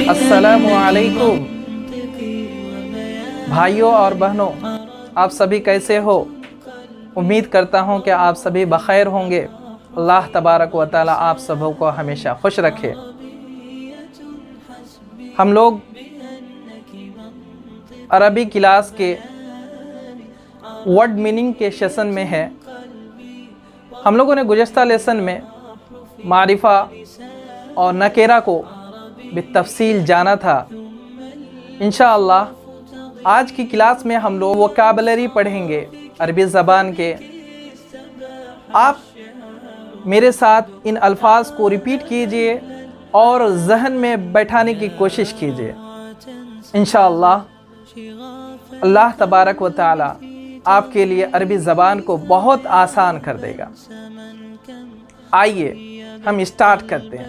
अस्सलामु अलैकुम भाइयों और बहनों, आप सभी कैसे हो? उम्मीद करता हूँ कि आप सभी बखैर होंगे। अल्लाह तबारक व तआला आप सबों को हमेशा खुश रखे। हम लोग अरबी क्लास के वर्ड मीनिंग के सेशन में हैं। हम लोगों ने गुज़श्ता लेसन में मारिफा और नकेरा को बितफ़सील जाना था। इंशाअल्लाह आज की क्लास में हम लोग वोकैबुलरी पढ़ेंगे अरबी ज़बान के। आप मेरे साथ इन अल्फाज को रिपीट कीजिए और जहन में बैठाने की कोशिश कीजिए। इंशाअल्लाह अल्लाह तबारक व तआला आपके लिए अरबी ज़बान को बहुत आसान कर देगा। आइए हम स्टार्ट करते हैं।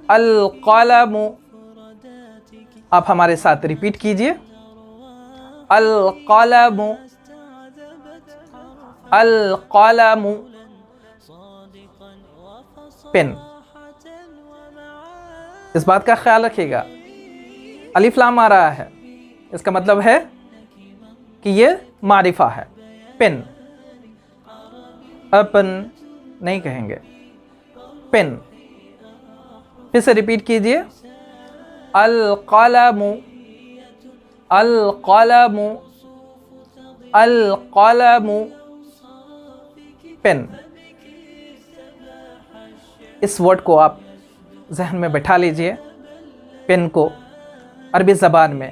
अल-क़लमु, आप हमारे साथ रिपीट कीजिए। अल-क़लमु, अल-क़लमु, पेन। इस बात का ख्याल रखिएगा, अलिफ लाम आ रहा है, इसका मतलब है कि ये मारिफा है। पेन, अपन नहीं कहेंगे, पेन। फिर से रिपीट कीजिए। अल-क़लमु, अल-क़लमु, अल-क़लमु, पेन। इस वर्ड को आप जहन में बैठा लीजिए। पेन को अरबी ज़बान में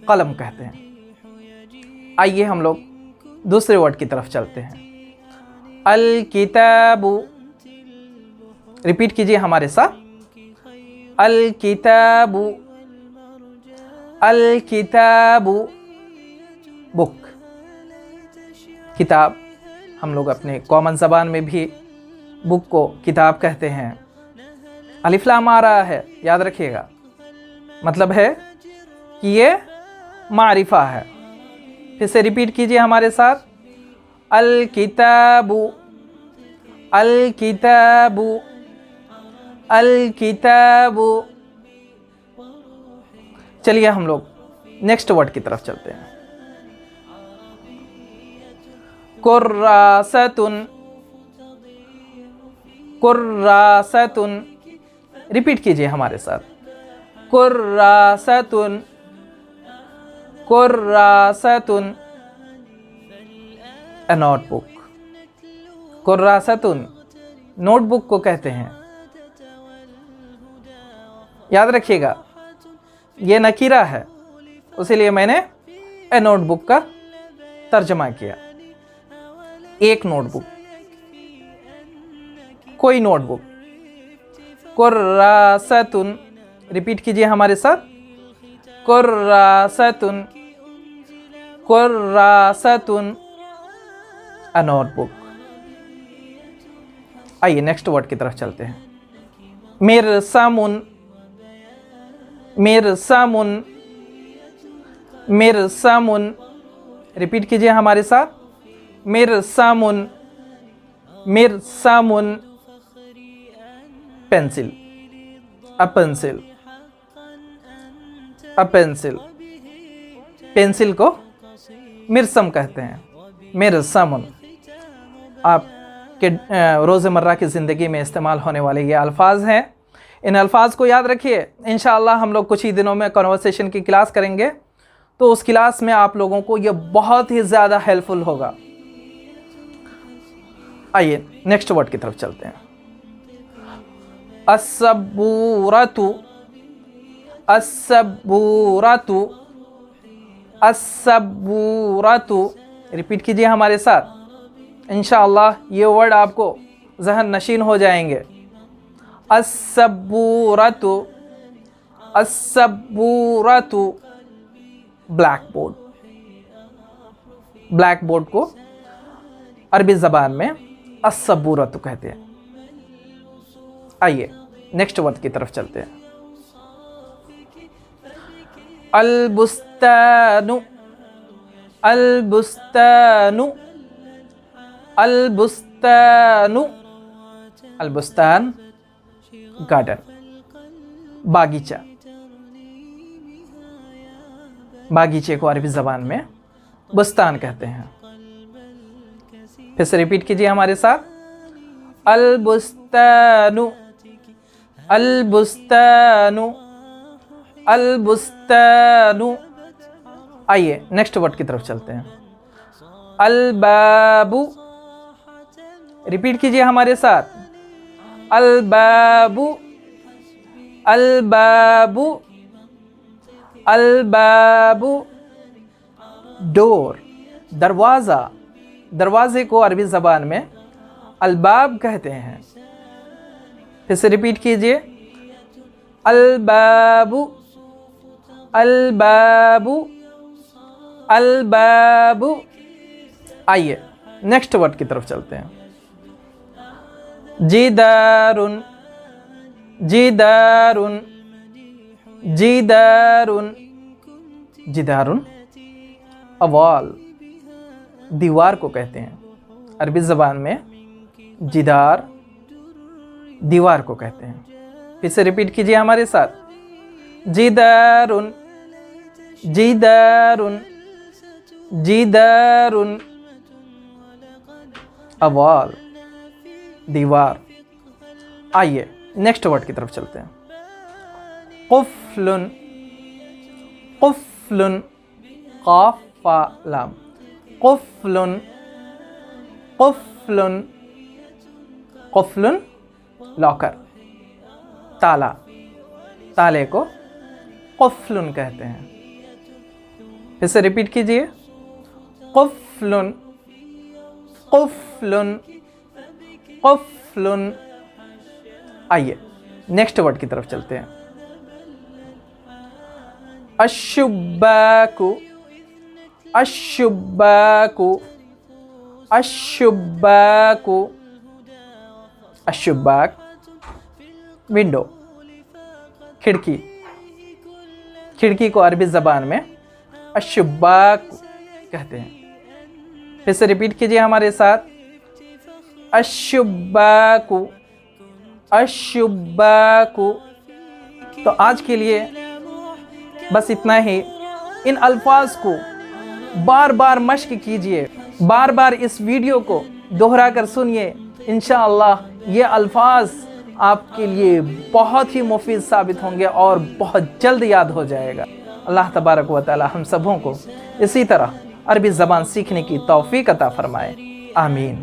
कलम कहते हैं। आइए हम लोग दूसरे वर्ड की तरफ चलते हैं। अल-किताबु, रिपीट कीजिए हमारे साथ। अल-किताबु, अल-किताबु, बुक, किताब। हम लोग अपने कॉमन ज़बान में भी बुक को किताब कहते हैं। अलिफ लाम आ रहा है, याद रखिएगा, मतलब है कि ये मारिफा है। फिर से रिपीट कीजिए हमारे साथ। अल-किताबु, अल-किताबु, अल-किताबु। चलिए हम लोग नेक्स्ट वर्ड की तरफ चलते हैं। कुर्रासतुन, कुर्रासतुन, रिपीट कीजिए हमारे साथ। कुर्रासतुन, कुर्रासतुन, अ नोटबुक। कुर्रासतुन नोटबुक को कहते हैं। याद रखिएगा, ये नकीरा है, उसीलिए मैंने ए नोटबुक का तर्जमा किया। एक नोटबुक, कोई नोटबुक। कुर्रासतुन, रिपीट कीजिए हमारे साथ। कुर्रासतुन, कुर्रासतुन, अ नोटबुक। आइए नेक्स्ट वर्ड की तरफ चलते हैं। मिरसामुन, मिरसामुन, मिरसामुन, रिपीट कीजिए हमारे साथ। मिरसामुन, मिरसामुन, pencil, a pencil, a pencil. Pencil को मिरसम कहते हैं। मिरसामुन आपके रोज़मर्रा की ज़िंदगी में इस्तेमाल होने वाले ये अल्फाज हैं। इन अल्फाज को याद रखिए। इंशाअल्लाह हम लोग कुछ ही दिनों में कन्वर्सेशन की क्लास करेंगे, तो उस क्लास में आप लोगों को ये बहुत ही ज़्यादा हेल्पफुल होगा। आइए नेक्स्ट वर्ड की तरफ चलते हैं। अस्सबूरतु, अस्सबूरतु, अस्सबूरतु, रिपीट कीजिए हमारे साथ। इंशाअल्लाह ये वर्ड आपको जहन नशीन हो जाएंगे। अस्सबूरतु, अस्सबूरतु, ब्लैक बोर्ड। ब्लैक बोर्ड को अरबी ज़बान में अस्सबूरतु कहते हैं। आइए नेक्स्ट वर्ड की तरफ चलते हैं। अल-बुस्तानु, अल-बुस्तानु, البستانو، البستان گارڈن، باغیچہ، باغیچے کو عربی زبان میں بستان کہتے ہیں۔ پھر سے ریپیٹ کیجئے ہمارے ساتھ، البستانو، البستانو، البستانو۔ آئیے نیکسٹ ورڈ کی طرف چلتے ہیں، البابو، ریپیٹ کیجئے ہمارے ساتھ، البابو، البابو، البابو۔ ڈور، دروازہ، دروازے کو عربی زبان میں الباب کہتے ہیں۔ پھر سے ریپیٹ کیجئے، البابو، البابو، البابو۔ آئیے نیکسٹ ورڈ کی طرف چلتے ہیں، جدارن، جدارن، جدارن، جدارن اوال، دیوار کو کہتے ہیں۔ عربی زبان میں جدار دیوار کو کہتے ہیں۔ پھر سے ریپیٹ کیجئے ہمارے ساتھ، جدارن، جدارن، جدارن اوال، دیوار۔ آئیے نیکسٹ ورڈ کی طرف چلتے ہیں، قفلن، قفلن، قاف فا لام، قفلن، قفلن، قفلن لاکر، تالا، تالے کو قفلن کہتے ہیں۔ پھر سے ریپیٹ کیجئے، قفلن، قفلن، قفلن۔ آئیے نیکسٹ ورڈ کی طرف چلتے ہیں، الشباک، الشباک، الشباک، الشباک ونڈو، کھڑکی، کھڑکی کو عربی زبان میں الشباک کہتے ہیں۔ پھر سے ریپیٹ کیجئے ہمارے ساتھ، الشباک، الشباک۔ تو آج کے لیے بس اتنا ہی۔ ان الفاظ کو بار بار مشق کیجئے، بار بار اس ویڈیو کو دوہرا کر سنیے، انشاءاللہ یہ الفاظ آپ کے لیے بہت ہی مفید ثابت ہوں گے اور بہت جلد یاد ہو جائے گا۔ اللہ تبارک و تعالی ہم سبوں کو اسی طرح عربی زبان سیکھنے کی توفیق عطا فرمائے، آمین۔